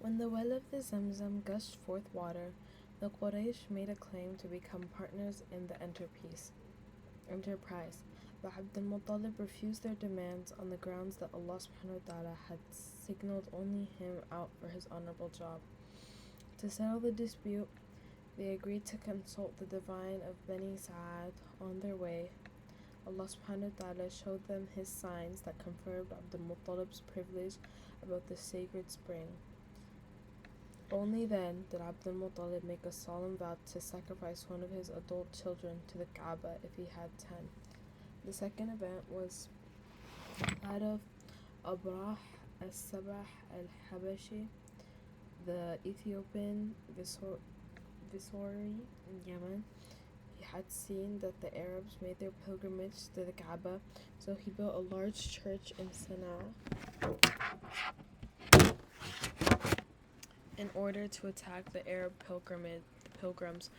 When the well of the Zamzam gushed forth water, the Quraysh made a claim to become partners in the enterprise, but Abd al-Muttalib refused their demands on the grounds that Allah subhanahu wa ta'ala had signaled only him out for his honorable job. To settle the dispute, they agreed to consult the divine of Bani Sa'ad on their way. Allah subhanahu wa ta'ala showed them his signs that confirmed Abd al-Muttalib's privilege about the sacred spring. Only then did Abd al-Muttalib make a solemn vow to sacrifice one of his adult children to the Kaaba if he had 10. The second event was that of Abrah as-Sabah al-Habashi, the Ethiopian viceroy in Yemen. He had seen that the Arabs made their pilgrimage to the Kaaba, so he built a large church in Sana'a in order to attack the Arab pilgrims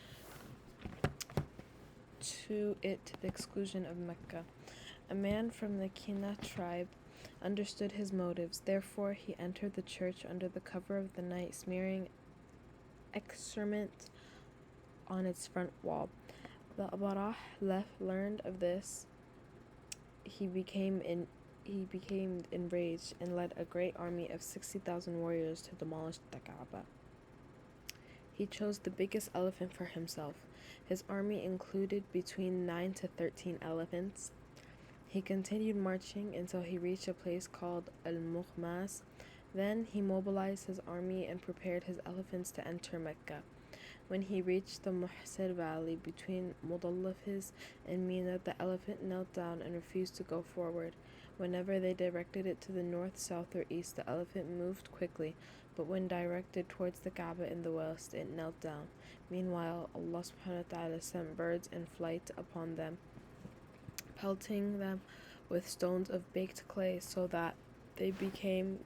to it to the exclusion of Mecca. A man from the Kina tribe understood his motives. Therefore, he entered the church under the cover of the night, smearing excrement on its front wall. The Abarah learned of this. He became enraged and led a great army of 60,000 warriors to demolish the Kaaba. He chose the biggest elephant for himself. His army included between 9 to 13 elephants. He continued marching until he reached a place called Al-Mughmas. Then he mobilized his army and prepared his elephants to enter Mecca. When he reached the Muhsir Valley between Mudallafis and Mina, the elephant knelt down and refused to go forward. Whenever they directed it to the north, south, or east, the elephant moved quickly, but when directed towards the Kaaba in the west, it knelt down. Meanwhile, Allah subhanahu wa ta'ala sent birds in flight upon them, pelting them with stones of baked clay so that they became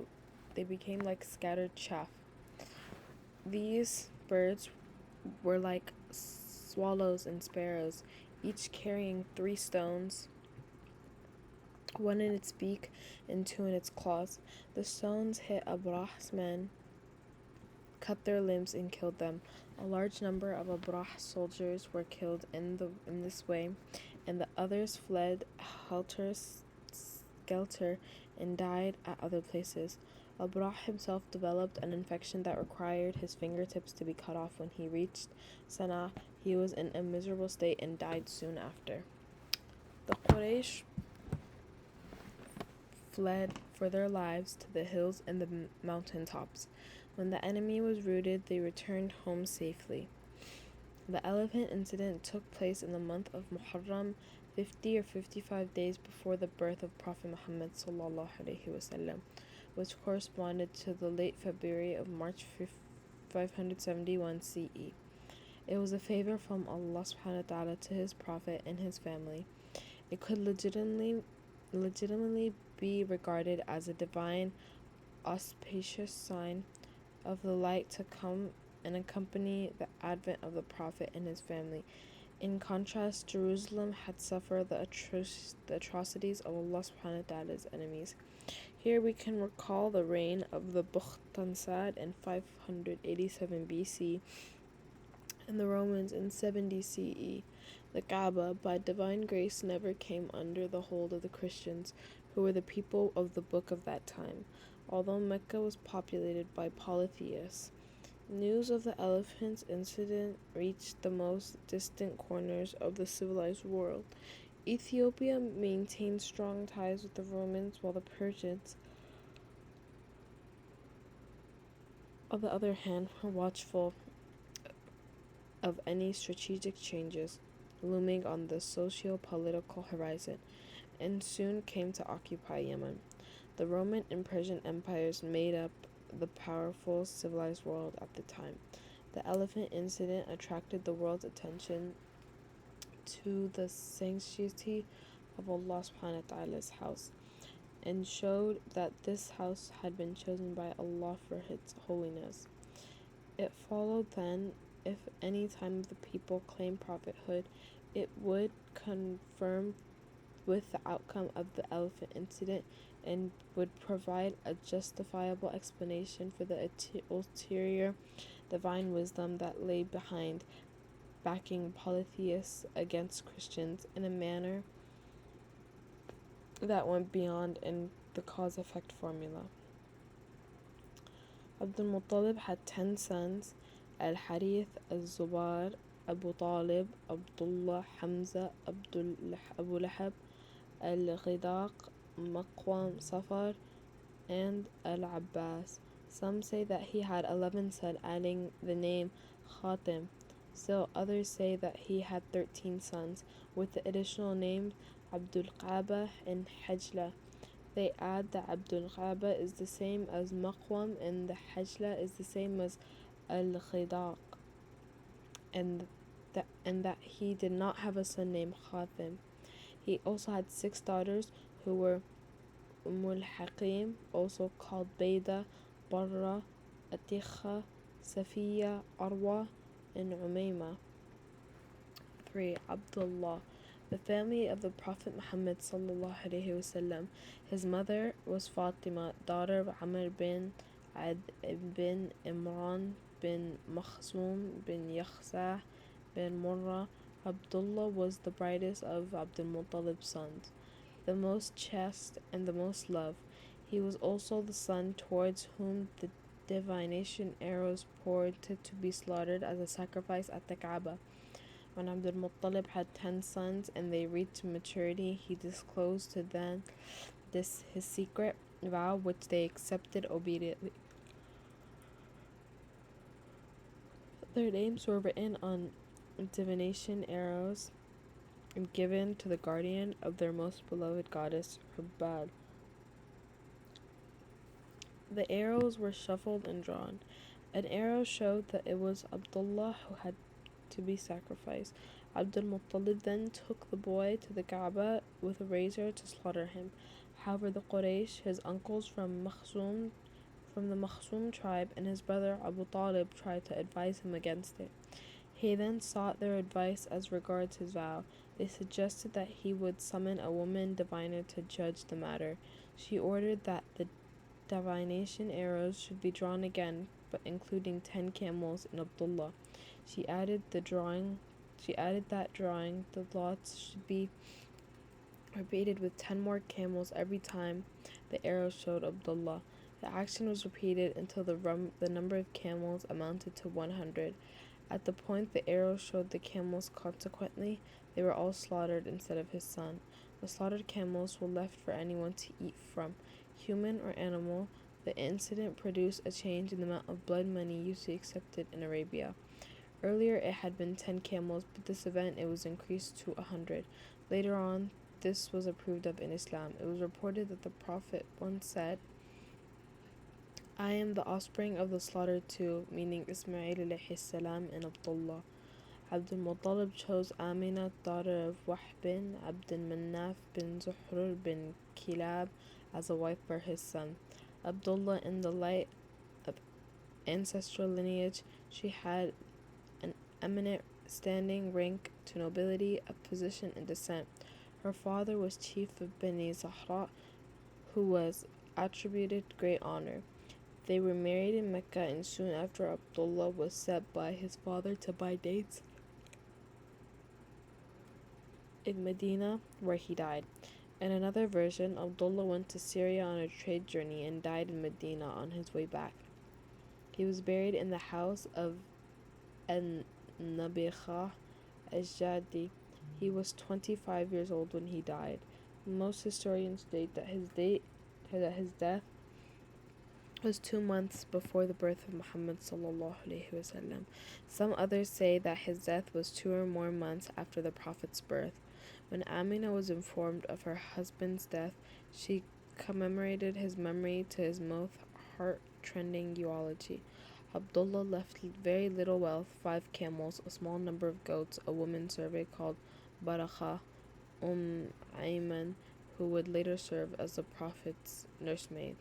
like scattered chaff. These birds were like swallows and sparrows, each carrying 3 stones, one in its beak and 2 in its claws. The stones hit Abrah's men, cut their limbs, and killed them. A large number of Abrah's soldiers were killed in this way, and the others fled helter-skelter and died at other places. Abrah himself developed an infection that required his fingertips to be cut off. When he reached Sana'a, he was in a miserable state and died soon after. The Quraysh fled for their lives to the hills and the mountain tops. When the enemy was routed, they returned home safely. The elephant incident took place in the month of Muharram, 50 or 55 days before the birth of Prophet Muhammad ﷺ, which corresponded to the late February of March 571 CE. It was a favor from Allah subhanahu wa ta'ala to his Prophet and his family. It could legitimately be regarded as a divine, auspicious sign of the light to come and accompany the advent of the Prophet and his family. In contrast, Jerusalem had suffered the atrocities of Allah subhanahu wa ta'ala's enemies. Here we can recall the reign of the Bukhtansar in 587 BC and the Romans in 70 CE. The Kaaba, by divine grace, never came under the hold of the Christians, who were the people of the book of that time, although Mecca was populated by polytheists. News of the elephants incident reached the most distant corners of the civilized world. Ethiopia maintained strong ties with the Romans, while the Persians, on the other hand, were watchful of any strategic changes looming on the socio-political horizon, and soon came to occupy Yemen. The Roman and Persian empires made up the powerful civilized world at the time. The elephant incident attracted the world's attention to the sanctity of Allah subhanahu wa ta'ala's house, and showed that this house had been chosen by Allah for its holiness. It followed then, if any time of the people claimed prophethood, it would confirm with the outcome of the elephant incident and would provide a justifiable explanation for the ulterior divine wisdom that lay behind backing polytheists against Christians in a manner that went beyond in the cause-effect formula. Abdul Muttalib had 10 sons: Al-Harith, Al-Zubair, Abu Talib, Abdullah, Hamza, Abu Lahab, Al-Ghidaq, Maqwam, Safar, and Al-Abbas. Some say that he had 11 sons, adding the name Khatim. Still others say that he had 13 sons, with the additional names Abdul Qaba and Hajla. They add that Abdul Qaba is the same as Maqwam and the Hajla is the same as Al-Ghidaq, and that he did not have a son named Khatim. He also had 6 daughters who were Hakim, also called Bayda, Barra, Atikha, Safiya, Arwa, and Umayma. 3. Abdullah, the family of the Prophet Muhammad sallallahu alaihi wasallam. His mother was Fatima, daughter of Amr bin Ad bin Imran bin Makhzum bin Yakhzah bin Murrah. Abdullah was the brightest of Abdul Muttalib's sons, the most chaste and the most loved. He was also the son towards whom the divination arrows poured to be slaughtered as a sacrifice at the Kaaba. When Abdul Muttalib had 10 sons and they reached maturity, he disclosed to them his secret vow, which they accepted obediently. Their names were written on divination arrows and given to the guardian of their most beloved goddess, Hubbad. The arrows were shuffled and drawn. An arrow showed that it was Abdullah who had to be sacrificed. Abdul Muttalib then took the boy to the Kaaba with a razor to slaughter him. However, the Quraysh, his uncles from the Makhzum tribe, and his brother Abu Talib tried to advise him against it. He then sought their advice as regards his vow. They suggested that he would summon a woman diviner to judge the matter. She ordered that the divination arrows should be drawn again, but including 10 camels in Abdullah. She added that drawing the lots should be repeated with 10 more camels every time the arrow showed Abdullah. The action was repeated until the number of camels amounted to 100. At the point the arrow showed the camels, consequently, they were all slaughtered instead of his son. The slaughtered camels were left for anyone to eat from, human or animal. The incident produced a change in the amount of blood money usually accepted in Arabia. Earlier it had been 10 camels, but this event it was increased to 100. Later on, this was approved of in Islam. It was reported that the Prophet once said, I am the offspring of the slaughtered two, meaning Ismail alayhi salam and Abdullah. Abdul Muttalib chose Amina, daughter of Wahb bin Abdul Manaf bin Zuhrur bin Kilab, as a wife for his son. Abdullah, in the light of ancestral lineage, she had an eminent standing, rank to nobility, a position and descent. Her father was chief of Bani Zahra, who was attributed great honor. They were married in Mecca, and soon after Abdullah was sent by his father to buy dates in Medina, where he died. In another version, Abdullah went to Syria on a trade journey and died in Medina on his way back. He was buried in the house of An-Nabikha al-Jadi. He was 25 years old when he died. Most historians state that his death was 2 months before the birth of Muhammad sallallahu alaihi wasallam. Some others say that his death was 2 or more months after the Prophet's birth. When Amina was informed of her husband's death, she commemorated his memory to his most heart-rending eulogy. Abdullah left very little wealth: 5 camels, a small number of goats, a woman servant called Barakah Ayman, who would later serve as the Prophet's nursemaid.